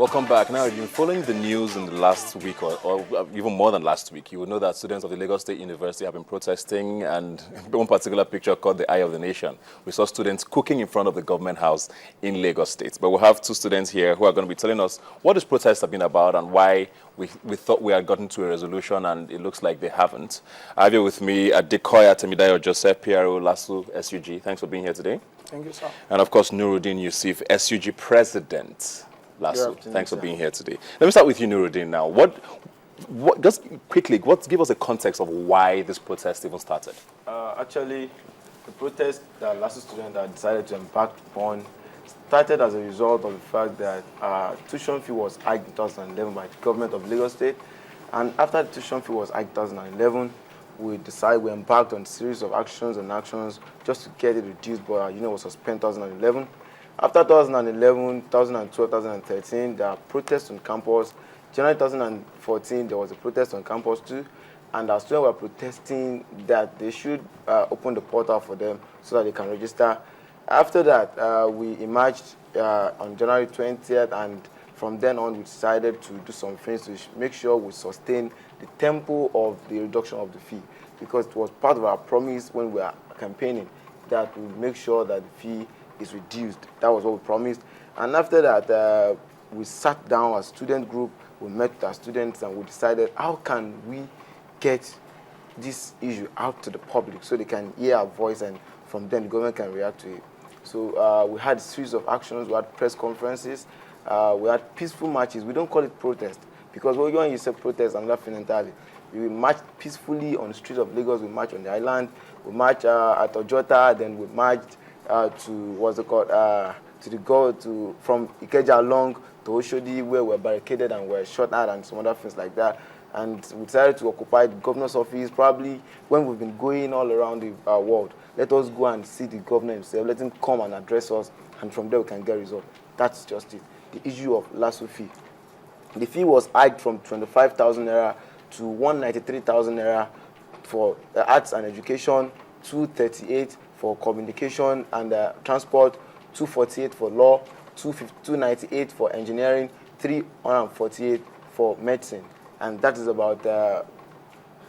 Welcome back. Now, if you've been following the news in the last week or even more than last week, you will know that students of the Lagos State University have been protesting, and one particular picture called the Eye of the Nation. We saw students cooking in front of the government house in Lagos State. But we'll have two students here who are going to be telling us what this protest have been about and why we thought we had gotten to a resolution, and it looks like they haven't. I have here with me Adekoya Joseph, PRO, LASU, SUG. Thanks for being here today. Thank you, sir. And of course, Nurudeen Yusuf, SUG President. LASU. Thanks for being here today. Let me start with you, Nurudeen, now. Just quickly, give us a context of why this protest even started. Actually, the protest that LASU students had decided to embark upon started as a result of the fact that tuition fee was hiked in 2011 by the government of Lagos State. And after the tuition fee was hiked in 2011, we embarked on a series of actions just to get it reduced, but it was suspended in 2011. After 2011, 2012, 2013, there are protests on campus. January 2014, there was a protest on campus too, and our students were protesting that they should open the portal for them so that they can register. After that, we emerged on January 20th, and from then on, we decided to do some things to make sure we sustain the tempo of the reduction of the fee, because it was part of our promise when we were campaigning that we would make sure that the fee is reduced. That was what we promised. And after that, we sat down as a student group, we met with our students, and we decided how can we get this issue out to the public so they can hear our voice, and from then the government can react to it. So we had a series of actions, we had press conferences, we had peaceful marches. We don't call it protest, because when you say protest, I'm not feeling entirely. We marched peacefully on the streets of Lagos, we marched on the island, we marched at Ojota, then we marched from Ikeja along to Oshodi, where we're barricaded and we're shot at and some other things like that. And we decided to occupy the governor's office. Probably when we've been going all around the world, let us go and see the governor himself, let him come and address us, and from there we can get results. That's just it. The issue of LASU fee. The fee was hiked from 25,000 Naira to 193,000 Naira for arts and education, 238 for communication and transport, 248 for law, 298 for engineering, 348 for medicine, and that is about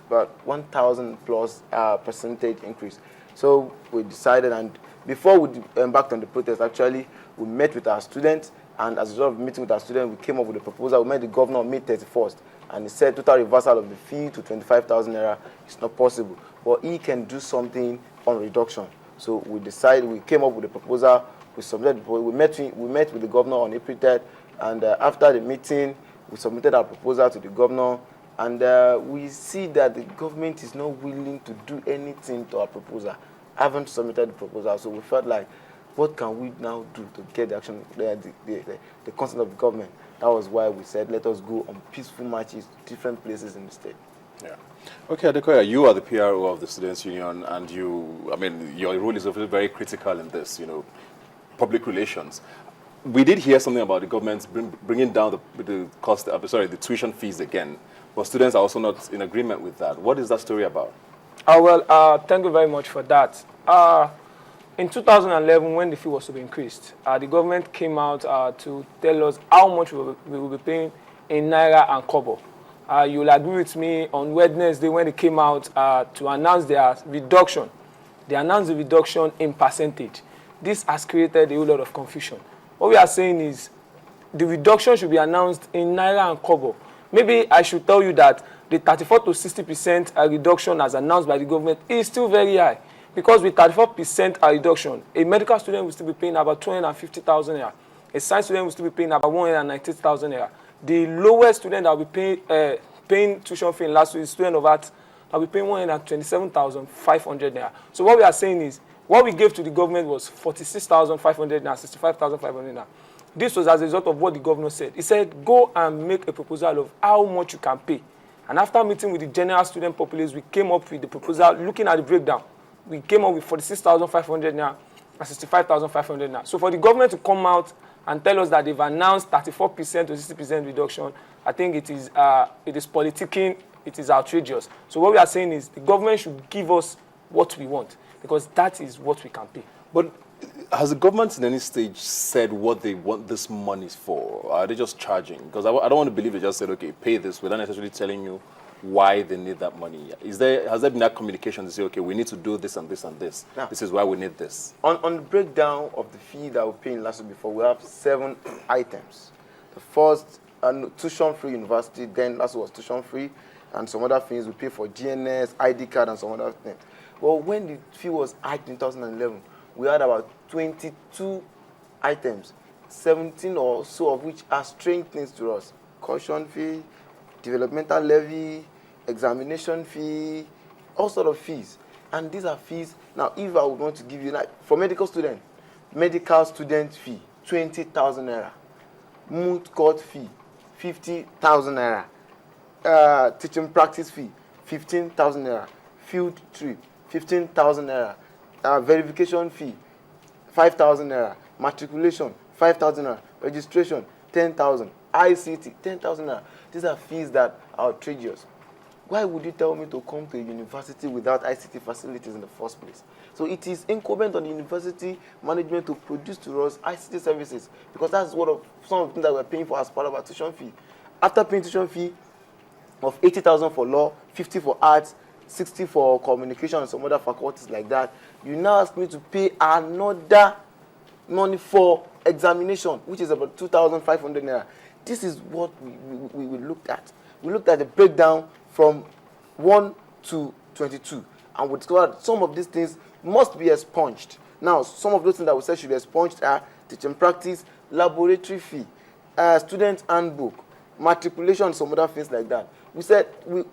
1,000 plus percentage increase. So we decided, and before we embarked on the protest, actually we met with our students, and as a result of meeting with our students, we came up with a proposal. We met the governor on May 31st, and he said total reversal of the fee to 25,000 Naira is not possible, but he can do something on reduction. So we decided, we came up with a proposal, we submitted, we met with the governor on April 3rd, and after the meeting, we submitted our proposal to the governor, and we see that the government is not willing to do anything to our proposal. I haven't submitted the proposal, so we felt like, what can we now do to get the action, the consent of the government? That was why we said, let us go on peaceful marches to different places in the state. Yeah. Okay, Adekoya, you are the PRO of the Students' Union, and your role is obviously very critical in this, public relations. We did hear something about the government bringing down the tuition fees again, but students are also not in agreement with that. What is that story about? Thank you very much for that. In 2011, when the fee was to be increased, the government came out to tell us how much we will be paying in Naira and kobo. You'll agree with me, on Wednesday when they came out to announce their reduction, they announced the reduction in percentage. This has created a whole lot of confusion. What we are saying is the reduction should be announced in Naira and kobo. Maybe I should tell you that the 34 to 60% reduction as announced by the government is still very high, because with 34% reduction, a medical student will still be paying about 250,000 naira. A science student will still be paying about 190,000 naira. The lowest student that will be paying tuition fee in LASU is student of arts, that will be paying 127,500 naira. So what we are saying is, what we gave to the government was 46,500 naira, 65,500 naira. This was as a result of what the governor said. He said, go and make a proposal of how much you can pay. And after meeting with the general student populace, we came up with the proposal, looking at the breakdown. We came up with 46,500 naira and 65,500 naira. So for the government to come out and tell us that they've announced 34% to 60% reduction, I think it is politicking, it is outrageous. So what we are saying is the government should give us what we want, because that is what we can pay. But Has the government in any stage said what they want this money for? Or are they just charging? Because I don't want to believe they just said, okay, pay this, without necessarily telling you why they need that money. Has there been that communication to say, okay, we need to do this and this and this. Now, this is why we need this. On the breakdown of the fee that we pay in LASU before, we have 7 items. The first, tuition-free university, then LASU was tuition-free, and some other things we pay for GNS, ID card, and some other things. Well, when the fee was hiked in 2011, we had about 22 items, 17 or so of which are strange things to us. Caution fee, developmental levy, examination fee, all sort of fees. And these are fees. Now, if I would want to give you, like, for medical student fee, 20,000 naira. Moot court fee, 50,000 naira. Teaching practice fee, 15,000 naira. Field trip, 15,000 naira. Verification fee, 5,000 naira. Matriculation, 5,000 naira. Registration, 10,000. ICT, 10,000 naira. These are fees that are outrageous. Why would you tell me to come to a university without ICT facilities in the first place? So it is incumbent on the university management to produce to us ICT services, because that's some of the things that we're paying for as part of our tuition fee. After paying tuition fee of 80,000 for law, 50 for arts, 60 for communication and some other faculties like that, you now ask me to pay another money for examination, which is about 2,500 naira. This is what we looked at. We looked at the breakdown from 1 to 22, and we discovered that some of these things must be expunged. Now, some of those things that we said should be expunged are teaching practice, laboratory fee, student handbook, matriculation, and some other things like that. We said we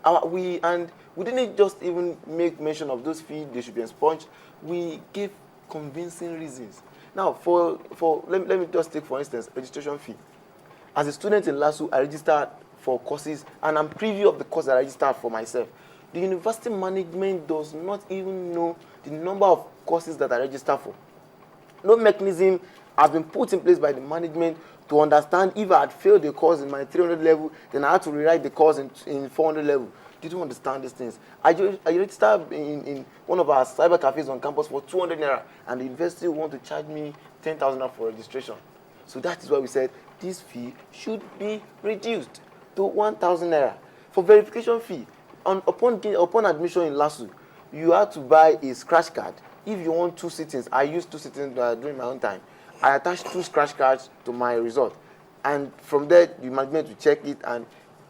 didn't just even make mention of those fees; they should be expunged. We gave convincing reasons. Now, let me just take, for instance, registration fee. As a student in LASU, I registered for courses, and I'm preview of the course I registered for myself. The university management does not even know the number of courses that I registered for. No mechanism has been put in place by the management to understand if I had failed the course in my 300 level, then I had to rewrite the course in 400 level. Did you understand these things? I registered in one of our cyber cafes on campus for 200 naira, and the university want to charge me 10,000 naira for registration. So that is why we said this fee should be reduced to 1,000 naira. For verification fee, upon admission in LASU, you have to buy a scratch card. If you want 2 sittings, I used 2 sittings during my own time. I attached 2 scratch cards to my result, and from there the management will check it.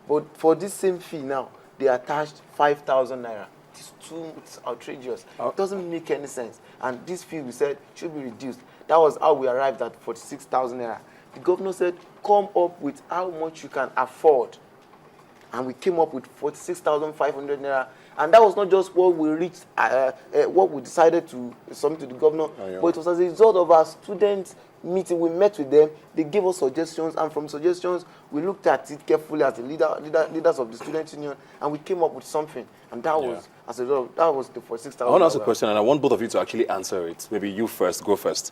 But for this same fee now, they attached 5,000 naira. It's outrageous. It doesn't make any sense. And this fee, we said, should be reduced. That was how we arrived at 46,000 naira. The governor said, come up with how much you can afford. And we came up with 46,500 naira. And that was not just what we reached, what we decided to submit to the governor, but it was as a result of our students' meeting. We met with them, they gave us suggestions, and from suggestions, we looked at it carefully as the leaders of the student union, and we came up with something. And that was, as a result, that was the 46,000. I want to ask a question, and I want both of you to actually answer it. Maybe you first, go first.